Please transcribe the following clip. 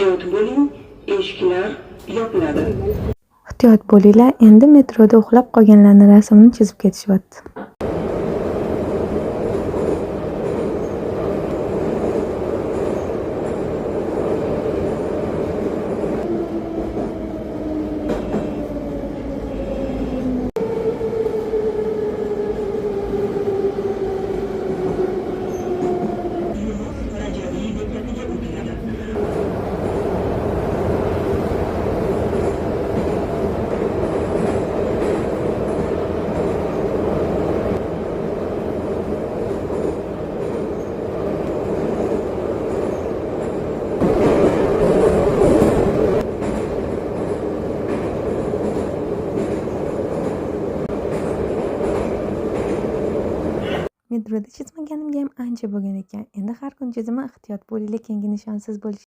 Ehtiyot bo'ling, eshiklar yopiladi. Ehtiyot bo'linglar, endi metroda uxlab qolganlarning rasmini chizib ketishyapti. Metroda chizmaganimga ham ancha bo'lgan ekan. Endi har kun chizaman. Ehtiyot bo'linglar, keyingi nishonsiz bo'lish